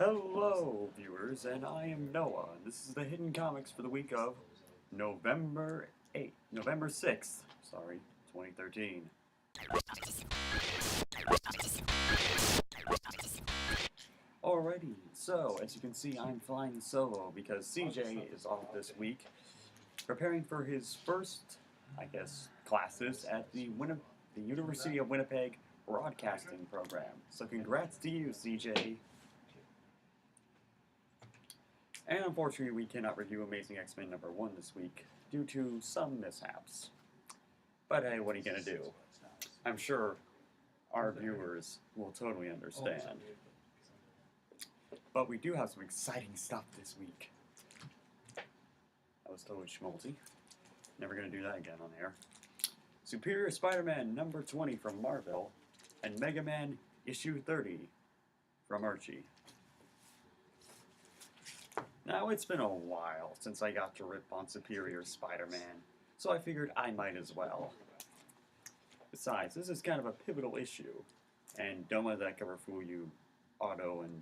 Hello, viewers, and I am Noah, and this is the Hidden Comics for the week of November 6th, 2013. Alrighty, so as you can see, I'm flying solo because CJ is off this week, preparing for his first, classes at the University of Winnipeg Broadcasting Program. So congrats to you, CJ. And unfortunately, we cannot review Amazing X-Men #1 this week due to some mishaps. But hey, what are you going to do? I'm sure our viewers will totally understand. But we do have some exciting stuff this week. That was totally schmaltzy. Never going to do that again on air. Superior Spider-Man #20 from Marvel, and Mega Man issue 30 from Archie. Now, it's been a while since I got to rip on Superior Spider-Man, so I figured I might as well. Besides, this is kind of a pivotal issue, and don't let that ever fool you, Otto and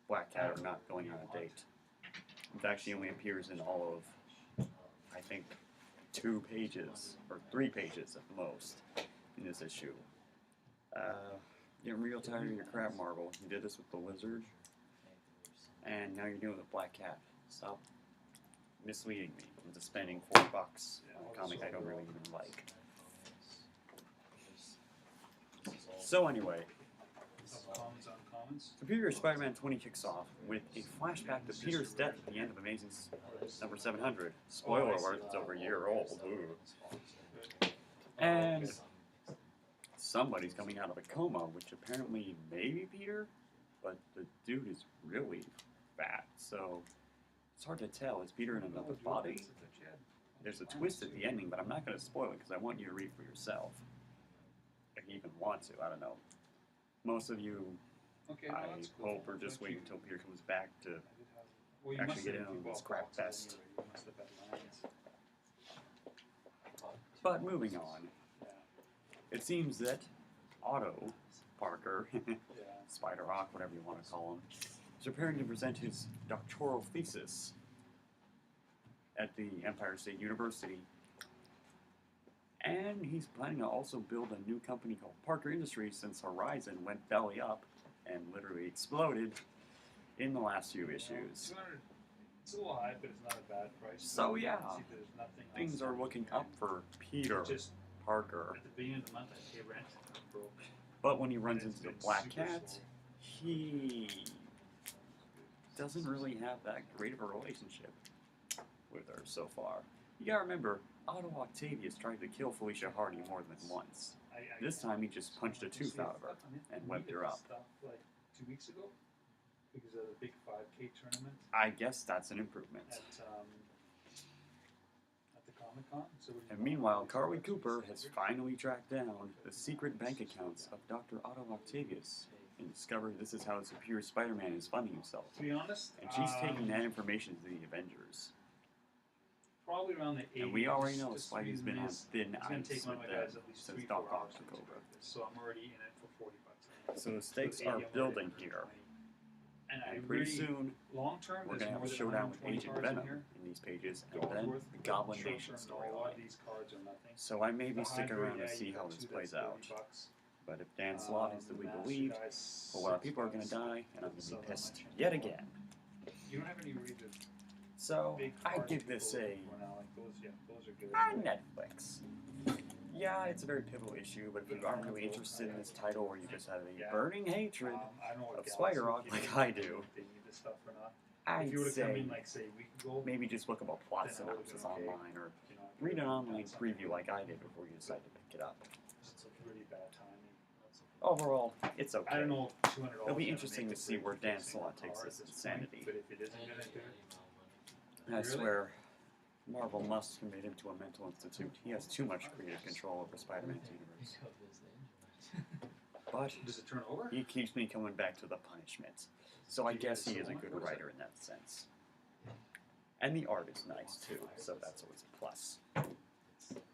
Black Cat are not going on a date. In fact, she only appears in all of, I think, 2 pages, or 3 pages at the most, in this issue. Getting real tired of your crap, Marvel. You did this with the Lizard, and now you're doing it with Black Cat. Stop misleading me into spending $4 on a comic I don't really even like. So anyway, Superior Spider-Man 20 kicks off with a flashback to Peter's death at the end of Amazing #700. Spoiler alert, it's over a year old. Ooh. And somebody's coming out of a coma, which apparently may be Peter, but the dude is really fat, so it's hard to tell. Is Peter in another body? There's a twist at the ending, but I'm not going to spoil it because I want you to read for yourself. If you even want to, I don't know. Most of you, I hope, are just waiting until Peter comes back to actually get in on this crap fest. But moving on, it seems that Otto Parker, Spider-Rock, whatever you want to call him, is preparing to present his doctoral thesis at the Empire State University. And he's planning to also build a new company called Parker Industries since Horizon went belly up and literally exploded in the last few issues. It's a little high, but it's not a bad price. So yeah, things are looking up for Peter Parker. At the beginning of the month, I pay rent. But when he runs into the Black Cat, he doesn't really have that great of a relationship with her so far. You gotta remember, Otto Octavius tried to kill Felicia Hardy more than once. This time he just punched a tooth out of her and webbed her up. Like 2 weeks ago, because of the big 5K tournament. I guess that's an improvement. At the Comic-Con. And meanwhile, Carly Cooper has finally tracked down the secret bank accounts of Dr. Otto Octavius and discovered this is how Superior Spider-Man is funding himself. To be honest, and she's taking that information to the Avengers. Probably around the 80s. And we already know Spidey's been on thin ice with them since Doc Ock took over. So I'm already in it for $40. So the stakes are building here. And pretty soon, long-term, we're going to have a showdown with Agent Venom in these pages, and then the Goblin Nation storyline. So I may be sticking around to see how this plays out. But if Dan Slott is that we believe, a lot of people are going to die, and I'm going to be pissed yet again. You don't have any reason. So, I give this a Netflix. Yeah, it's a very pivotal issue, but if you aren't really interested in this title, or you just have a burning hatred of Spider-Rock like I do, I'd say maybe just look up a plot synopsis online, or read an online preview like I did before you decide to pick it up. Overall, it's okay. It'll be interesting to see where Dan Slott takes this insanity. I swear, Marvel must commit him to a mental institute. He has too much creative control over Spider-Man's universe. But he keeps me coming back to the punishment. So I guess he is a good writer in that sense. And the art is nice too, so that's always a plus.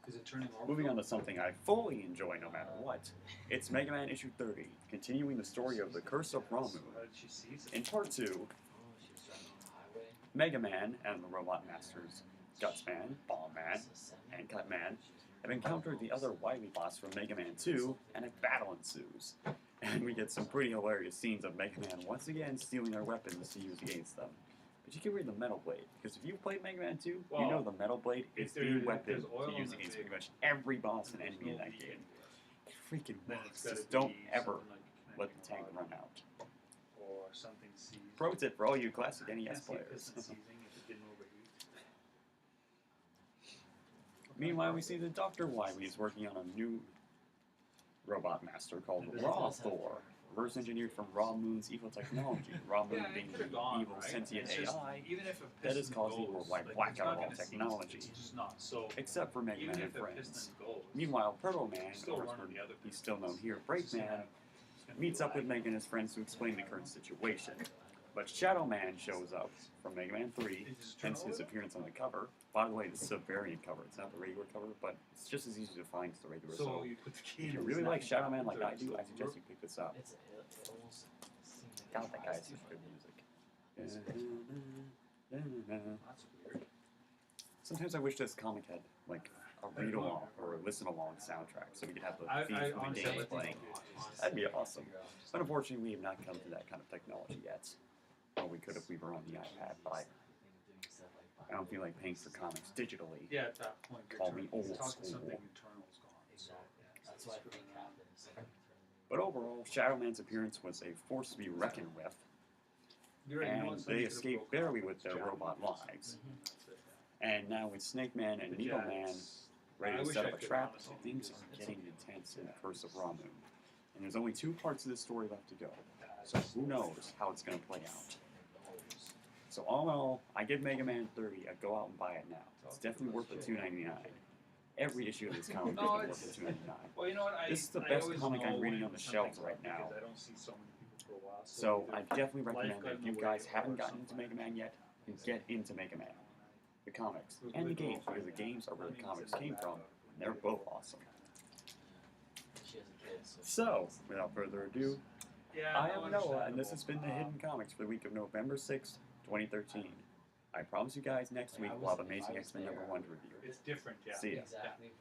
Is it turning over? Moving on to something I fully enjoy no matter what, it's Mega Man issue 30, continuing the story of the Curse of Ramu. How did she see it? In part 2, Mega Man and the Robot Masters, Gutsman, Bomb Man, and Cutman have encountered the other Wily boss from Mega Man 2, and a battle ensues. And we get some pretty hilarious scenes of Mega Man once again stealing their weapons to use against them. But you can read the Metal Blade, because if you've played Mega Man 2, you know the Metal Blade is the weapon to use against pretty much every boss and enemy in that game. It freaking works. Just don't ever let the tank run out. Or something seized. Pro tip for all you classic NES Can't see a players. piston seizing if it didn't overheat. Meanwhile, we see that Dr. Wily is working on a new robot master called Raw Thor, reverse engineered from Raw Moon's evil technology. Raw Moon being the evil sentient AI Even if a that is piston causing goes, worldwide like, blackout of it's not all gonna seize, technology, it's just not. So except for Mega even Man if and a friends. piston goes, Meanwhile, Turbo Man, still or running the other he's still known here, Breakman, meets up with Mega and his friends to explain the current situation. But Shadow Man shows up from Mega Man 3, hence his appearance on the cover. By the way, this is a variant cover. It's not the regular cover, but it's just as easy to find as the regular. So you put the key if you in really the like Shadow Man snap, like I do, so I suggest you pick this up. It almost seems like God, that guy has such good music. That's weird. Sometimes I wish this comic had like a read along or a listen along soundtrack, so we could have the themes from the games playing. That'd be awesome. But unfortunately, we have not come to that kind of technology yet. Well, we could if we were on the iPad, but I don't feel like paying for comics digitally. Yeah, at that point, Call me old talking school. something eternal's gone. exactly. That's what I think happens. But overall, Shadow Man's appearance was a force to be reckoned with, You're right, you know and what, something they could've escaped broken barely off with their Java. robot lives. That's it, yeah. And now with Snake Man and But Needle yeah, Man it's- ready I to wish set I up a could trap, honestly things do are it. getting intense in the Curse of Ramu. And there's only 2 parts of this story left to go, so who knows how it's going to play out. So all in all, I give Mega Man 30 a go out and buy it now. It's definitely worth the $2.99. Every issue of this comic is No, worth it's- the $2.99. Well, you know what? This is the I best always comic I'm know reading when on the something's shelves right up now. because I don't see so many people for a while. So I either definitely life recommend got that in if you the guys way haven't or gotten into something. Mega Man yet, you get into Mega Man. The comics and the games, because the games are where the comics came from, and they're both awesome. She has a kid, So, without further ado, Yeah, I no, am Noah, and understandable. this has been the Hidden Comics for the week of November 6th, 2013. I promise you guys next week we'll have Amazing X-Men #1 review. It's different, yeah. See ya. exactly.